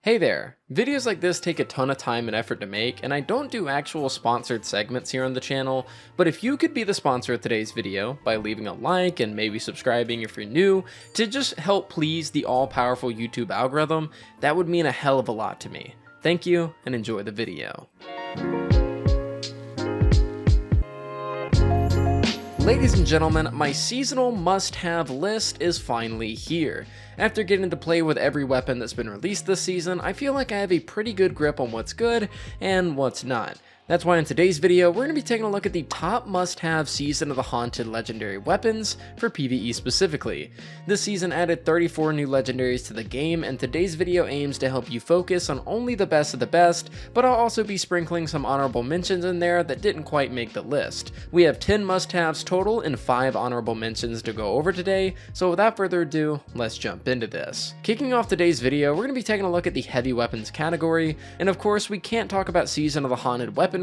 Hey there! Videos like this take a ton of time and effort to make, and I don't do actual sponsored segments here on the channel, but if you could be the sponsor of today's video by leaving a like and maybe subscribing if you're new to just help please the all-powerful YouTube algorithm, that would mean a hell of a lot to me. Thank you, and enjoy the video. Ladies and gentlemen, my seasonal must-have list is finally here. After getting to play with every weapon that's been released this season, I feel like I have a pretty good grip on what's good and what's not. That's why in today's video, we're going to be taking a look at the top must-have Season of the Haunted legendary weapons for PvE specifically. This season added 34 new legendaries to the game, and today's video aims to help you focus on only the best of the best, but I'll also be sprinkling some honorable mentions in there that didn't quite make the list. We have 10 must-haves total and 5 honorable mentions to go over today, so without further ado, let's jump into this. Kicking off today's video, we're going to be taking a look at the heavy weapons category, and of course we can't talk about Season of the Haunted weaponry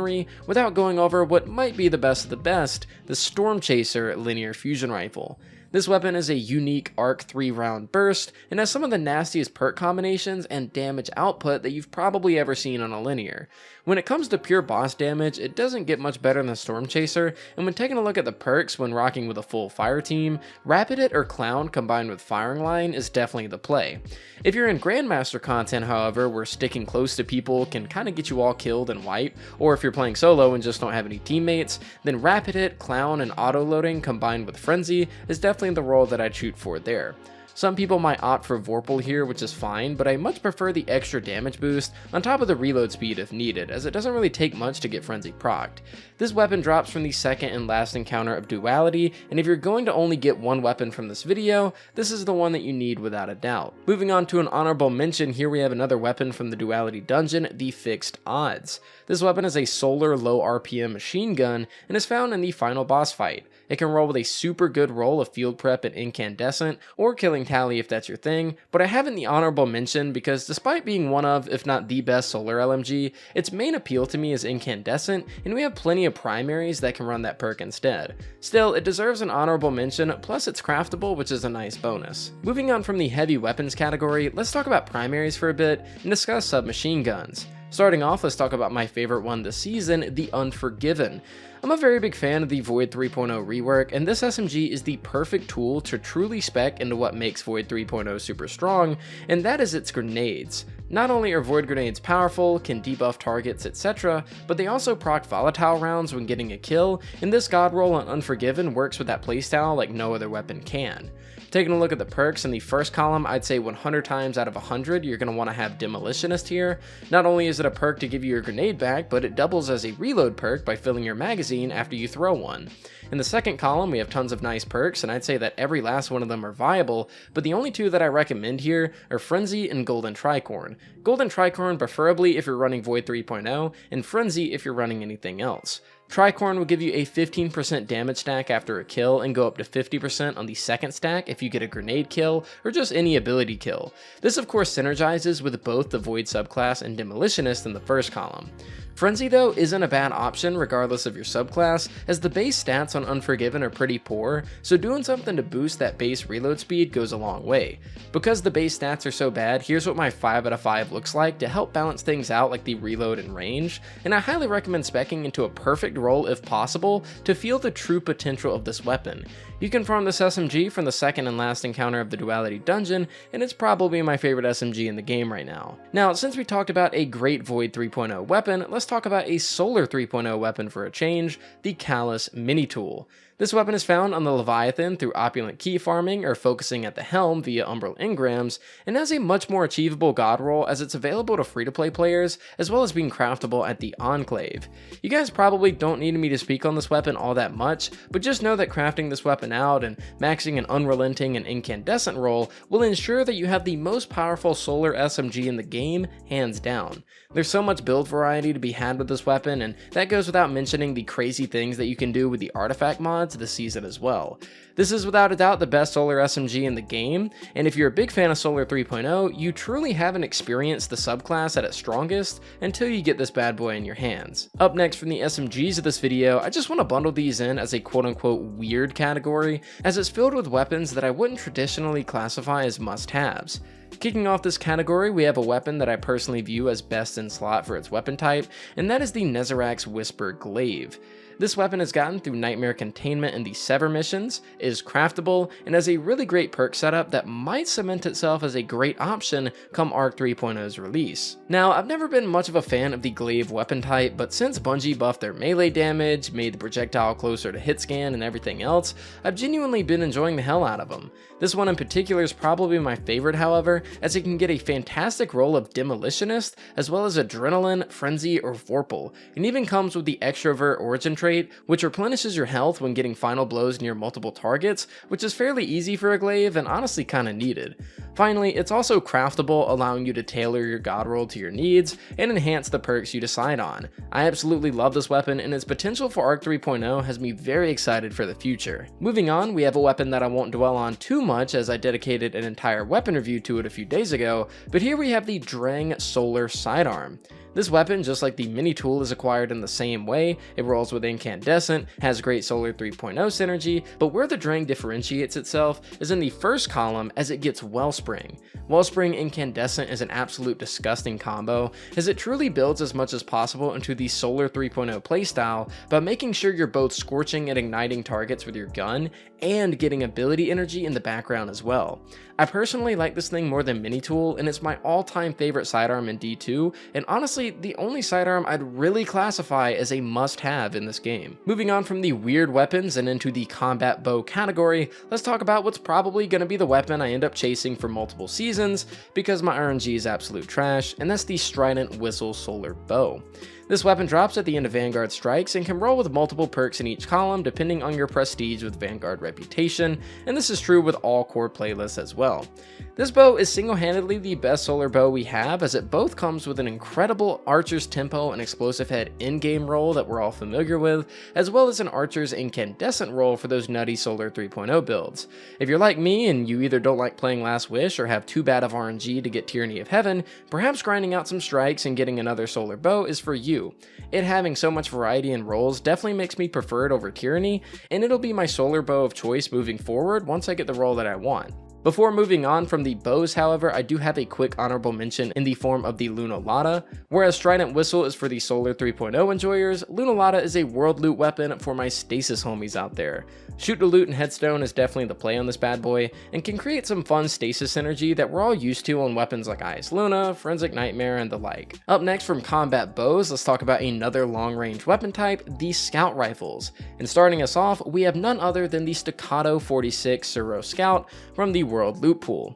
without going over what might be the best of the best, the 𝗏𝗏𝗏𝗏 linear fusion rifle. This weapon is a unique arc 3-round burst and has some of the nastiest perk combinations and damage output that you've probably ever seen on a linear. When it comes to pure boss damage, it doesn't get much better than 𝗏𝗏𝗏𝗏, and when taking a look at the perks when rocking with a full fire team, Rapid It or Clown combined with Firing Line is definitely the play. If you're in Grandmaster content, however, where sticking close to people can kind of get you all killed and wiped, or if you're playing solo and just don't have any teammates, then Rapid Hit, Clown, and auto-loading combined with Frenzy is definitely the role that I'd shoot for there. Some people might opt for 𝗿𝗏𝗱𝗏 here, which is fine, but I much prefer the extra damage boost on top of the reload speed if needed, as it doesn't really take much to get Frenzy procced. This weapon drops from the second and last encounter of Duality, and if you're going to only get one weapon from this video, this is the one that you need without a doubt. Moving on to an honorable mention, here we have another weapon from the Duality dungeon, the Fixed Odds. This weapon is a solar low RPM machine gun and is found in the final boss fight. It can roll with a super good roll of field prep and incandescent, or killing tally if that's your thing, but I have it in the honorable mention because despite being one of, if not the best solar LMG, its main appeal to me is incandescent, and we have plenty of primaries that can run that perk instead. Still, it deserves an honorable mention, plus it's craftable, which is a nice bonus. Moving on from the heavy weapons category, let's talk about primaries for a bit and discuss submachine guns. Starting off, let's talk about my favorite one this season, the Unforgiven. I'm a very big fan of the Void 3.0 rework, and this SMG is the perfect tool to truly spec into what makes Void 3.0 super strong, and that is its grenades. Not only are Void grenades powerful, can debuff targets, etc., but they also proc volatile rounds when getting a kill, and this god roll on Unforgiven works with that playstyle like no other weapon can. Taking a look at the perks in the first column, I'd say 100 times out of 100 you're going to want to have Demolitionist here. Not only is it a perk to give you your grenade back, but it doubles as a reload perk by filling your magazine after you throw one. In the second column, we have tons of nice perks, and I'd say that every last one of them are viable, but the only two that I recommend here are Frenzy and Golden Tricorn. Golden Tricorn preferably if you're running Void 3.0, and Frenzy if you're running anything else. Tricorn will give you a 15% damage stack after a kill and go up to 50% on the second stack if you get a grenade kill or just any ability kill. This of course synergizes with both the Void subclass and Demolitionist in the first column. Frenzy though isn't a bad option regardless of your subclass, as the base stats on Unforgiven are pretty poor, so doing something to boost that base reload speed goes a long way. Because the base stats are so bad, here's what my 5 out of 5 looks like to help balance things out like the reload and range, and I highly recommend speccing into a perfect roll if possible to feel the true potential of this weapon. You can farm this SMG from the second and last encounter of the Duality dungeon, and it's probably my favorite SMG in the game right now. Now, since we talked about a great Void 3.0 weapon, let's talk about a Solar 3.0 weapon for a change, the 𝗏𝗏𝗏𝗏 mini tool. This weapon is found on the Leviathan through opulent key farming or focusing at the helm via Umbral engrams, and has a much more achievable god roll as it's available to free-to-play players as well as being craftable at the Enclave. You guys probably don't need me to speak on this weapon all that much, but just know that crafting this weapon out and maxing an unrelenting and incandescent roll will ensure that you have the most powerful solar SMG in the game, hands down. There's so much build variety to be had with this weapon, and that goes without mentioning the crazy things that you can do with the artifact mods this season as well. This is without a doubt the best solar SMG in the game, and if you're a big fan of Solar 3.0, you truly haven't experienced the subclass at its strongest until you get this bad boy in your hands. Up next from the SMGs of this video, I just want to bundle these in as a quote-unquote weird category, as it's filled with weapons that I wouldn't traditionally classify as must-haves. Kicking off this category, we have a weapon that I personally view as best in slot for its weapon type, and that is the 𝗍𝗡𝗍𝗂𝗍𝗍𝗍𝗍𝗍𝗍. This weapon is gotten through Nightmare Containment in the Sever missions, is craftable, and has a really great perk setup that might cement itself as a great option come 𝗏𝗏𝗡's release. Now, I've never been much of a fan of the 𝗏𝗡𝗍𝗏 weapon type, but since Bungie buffed their melee damage, made the projectile closer to hit scan and everything else, I've genuinely been enjoying the hell out of them. This one in particular is probably my favorite, however, as it can get a fantastic role of Demolitionist, as well as Adrenaline, Frenzy, or Vorpal, and even comes with the Extrovert origin trait, which replenishes your health when getting final blows near multiple targets, which is fairly easy for a glaive and honestly kinda needed. Finally, it's also craftable, allowing you to tailor your god roll to your needs and enhance the perks you decide on. I absolutely love this weapon, and its potential for Arc 3.0 has me very excited for the future. Moving on, we have a weapon that I won't dwell on too much as I dedicated an entire weapon review to it a few days ago, but here we have the Drang Solar Sidearm. This weapon, just like the mini tool, is acquired in the same way. It rolls with Incandescent, has great Solar 3.0 synergy, but where the Drang differentiates itself is in the first column as it gets Wellspring. Wellspring Incandescent is an absolute disgusting combo, as it truly builds as much as possible into the Solar 3.0 playstyle by making sure you're both scorching and igniting targets with your gun, and getting ability energy in the background as well. I personally like this thing more than Mini Tool, and it's my all-time favorite sidearm in D2, and honestly the only sidearm I'd really classify as a must-have in this game. Moving on from the weird weapons and into the combat bow category, let's talk about what's probably going to be the weapon I end up chasing for multiple seasons, because my RNG is absolute trash, and that's the Strident Whistle Solar Bow. This weapon drops at the end of Vanguard strikes and can roll with multiple perks in each column depending on your prestige with Vanguard reputation, and this is true with all core playlists as well. This bow is single-handedly the best solar bow we have, as it both comes with an incredible Archer's Tempo and Explosive Head in-game roll that we're all familiar with, as well as an Archer's Incandescent roll for those nutty Solar 3.0 builds. If you're like me and you either don't like playing Last Wish or have too bad of RNG to get Tyranny of Heaven, perhaps grinding out some strikes and getting another solar bow is for you. It having so much variety in rolls definitely makes me prefer it over Tyranny, and it'll be my solar bow of choice moving forward once I get the roll that I want. Before moving on from the bows, however, I do have a quick honorable mention in the form of the 𝗏𝗏𝗏𝗏. Whereas Strident Whistle is for the Solar 3.0 enjoyers, 𝗏𝗏𝗏𝗏 is a world loot weapon for my stasis homies out there. Shoot to loot and headstone is definitely the play on this bad boy, and can create some fun stasis synergy that we're all used to on weapons like Ice Luna, Forensic Nightmare, and the like. Up next from combat bows, let's talk about another long-range weapon type, the Scout Rifles. And starting us off, we have none other than the 𝗍𝗏𝗏46 Suro Scout from the World Loot Pool.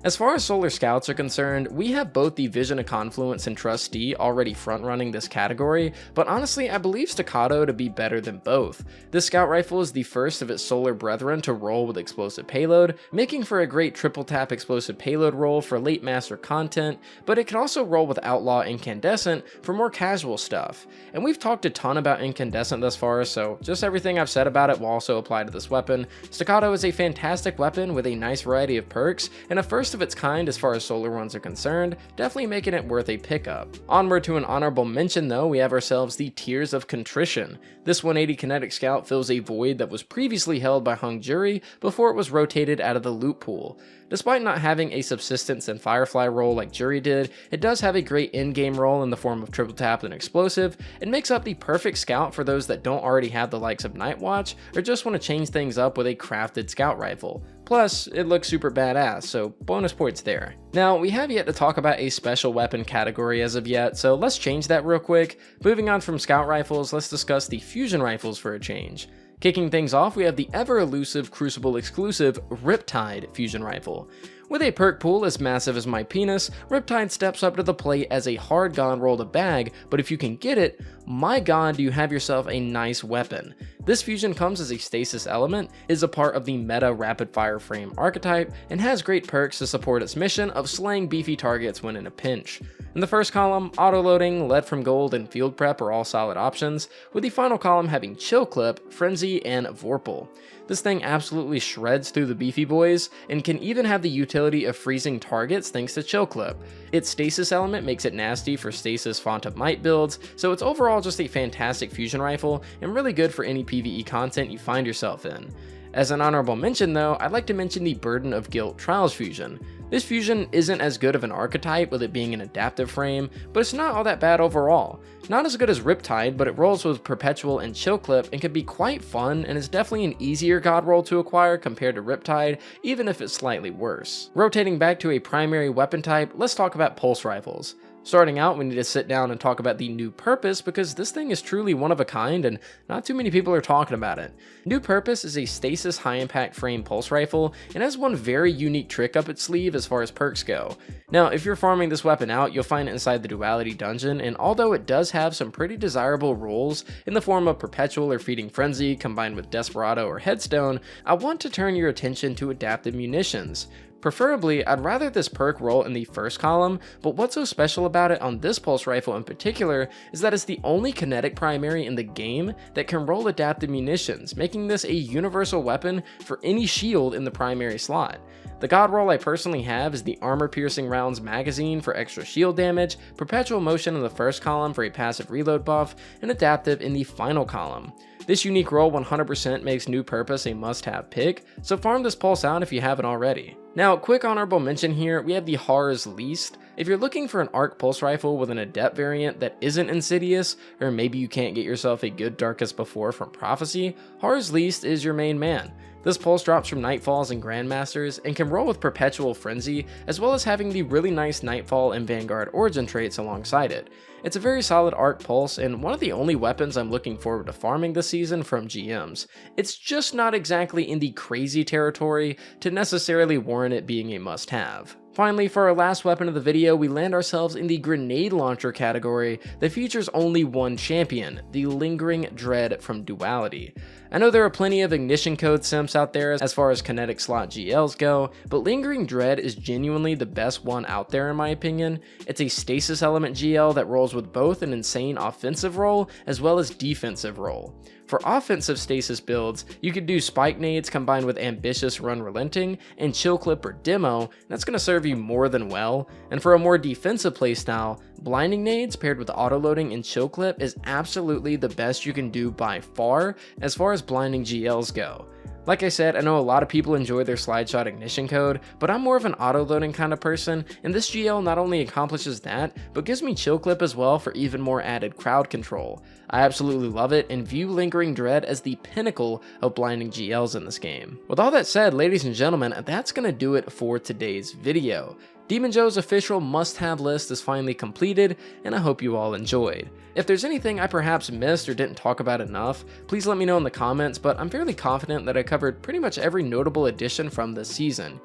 As far as Solar Scouts are concerned, we have both the Vision of Confluence and Trustee already front-running this category, but honestly I believe 𝗍𝗏𝗏 to be better than both. This Scout Rifle is the first of its Solar Brethren to roll with Explosive Payload, making for a great triple tap Explosive Payload roll for late master content, but it can also roll with Outlaw Incandescent for more casual stuff. And we've talked a ton about Incandescent thus far, so just everything I've said about it will also apply to this weapon. 𝗍𝗏𝗏 is a fantastic weapon with a nice variety of perks, and a first of its kind as far as solar ones are concerned, definitely making it worth a pickup. Onward to an honorable mention though, we have ourselves the Tears of Contrition. This 180 kinetic scout fills a void that was previously held by hung jury before it was rotated out of the loot pool. Despite not having a subsistence and firefly roll like Jury did, it does have a great in-game roll in the form of triple tap and explosive, and makes up the perfect scout for those that don't already have the likes of Nightwatch or just want to change things up with a crafted scout rifle. Plus, it looks super badass, so bonus points there. Now, we have yet to talk about a special weapon category as of yet, so let's change that real quick. Moving on from scout rifles, let's discuss the fusion rifles for a change. Kicking things off, we have the ever-elusive Crucible exclusive Riptide fusion rifle. With a perk pool as massive as my penis, Riptide steps up to the plate as a hard god roll to bag, but if you can get it, my god do you have yourself a nice weapon. This fusion comes as a stasis element, is a part of the meta rapid fire frame archetype, and has great perks to support its mission of slaying beefy targets when in a pinch. In the first column, autoloading, lead from gold, and field prep are all solid options, with the final column having chill clip, frenzy, and vorpal. This thing absolutely shreds through the beefy boys, and can even have the utility of freezing targets thanks to chill clip. Its stasis element makes it nasty for stasis Font of Might builds, so it's overall just a fantastic fusion rifle, and really good for any PvE content you find yourself in. As an honorable mention though, I'd like to mention the Burden of Guilt Trials fusion. This fusion isn't as good of an archetype with it being an adaptive frame, but it's not all that bad overall. Not as good as Riptide, but it rolls with Perpetual and 𝗁𝗵𝗄 and can be quite fun, and is definitely an easier god roll to acquire compared to Riptide, even if it's slightly worse. Rotating back to a primary weapon type, let's talk about pulse rifles. Starting out, we need to sit down and talk about the 𝗦𝗢𝗶𝗱 because this thing is truly one of a kind and not too many people are talking about it. 𝗦𝗢𝗶𝗱 is a stasis high impact frame pulse rifle and has one very unique trick up its sleeve as far as perks go. Now, if you're farming this weapon out, you'll find it inside the Duality dungeon, and although it does have some pretty desirable rolls in the form of Perpetual or Feeding Frenzy combined with Desperado or Headstone, I want to turn your attention to adaptive munitions. Preferably, I'd rather this perk roll in the first column, but what's so special about it on this pulse rifle in particular is that it's the only kinetic primary in the game that can roll adaptive munitions, making this a universal weapon for any shield in the primary slot. The god roll I personally have is the armor-piercing rounds magazine for extra shield damage, perpetual motion in the first column for a passive reload buff, and adaptive in the final column. This unique roll 100% makes 𝗦𝗢𝗶𝗱 a must-have pick, so farm this pulse out if you haven't already. Now, quick honorable mention here, we have the 𝗁𝗔𝗄𝗏. If you're looking for an arc pulse rifle with an adept variant that isn't insidious, or maybe you can't get yourself a good Darkest Before from Prophecy, 𝗁𝗔𝗄𝗏 is your main man. This pulse drops from Nightfalls and Grandmasters and can roll with Perpetual Frenzy, as well as having the really nice Nightfall and Vanguard origin traits alongside it. It's a very solid arc pulse and one of the only weapons I'm looking forward to farming this season from GMs. It's just not exactly in the crazy territory to necessarily warrant it being a must-have. Finally, for our last weapon of the video, we land ourselves in the grenade launcher category that features only one champion, the Lingering Dread from Duality. I know there are plenty of ignition code simps out there as far as kinetic slot GLs go, but Lingering Dread is genuinely the best one out there in my opinion. It's a stasis element GL that rolls with both an insane offensive roll as well as defensive roll. For offensive stasis builds, you could do spike nades combined with ambitious run relenting and 𝗁𝗵𝗄𝗏 or demo, and that's going to serve you more than well. And for a more defensive playstyle, blinding nades paired with autoloading and 𝗁𝗵𝗄𝗏 is absolutely the best you can do by far as blinding GLs go. Like I said, I know a lot of people enjoy their slide shot ignition code, but I'm more of an auto-loading kind of person, and this GL not only accomplishes that, but gives me 𝗁𝗵𝗄𝗏 as well for even more added crowd control. I absolutely love it and view Lingering Dread as the pinnacle of blinding GLs in this game. With all that said, ladies and gentlemen, that's gonna do it for today's video. Demon Joe's official must-have list is finally completed, and I hope you all enjoyed. If there's anything I perhaps missed or didn't talk about enough, please let me know in the comments, but I'm fairly confident that I covered pretty much every notable addition from this season.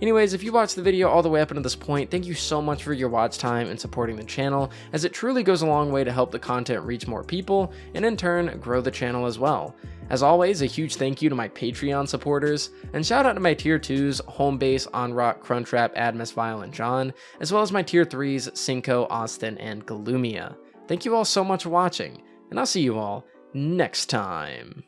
Anyways, if you watched the video all the way up until this point, thank you so much for your watch time and supporting the channel, as it truly goes a long way to help the content reach more people, and in turn, grow the channel as well. As always, a huge thank you to my Patreon supporters, and shout out to my Tier 2s, Homebase, Onrock, Cruntrap, 𝗏𝗛𝗠, and John, as well as my Tier 3s, 𝘁𝗂, Austin, and 𝗁𝗍𝗓𝗡𝗍. Thank you all so much for watching, and I'll see you all next time.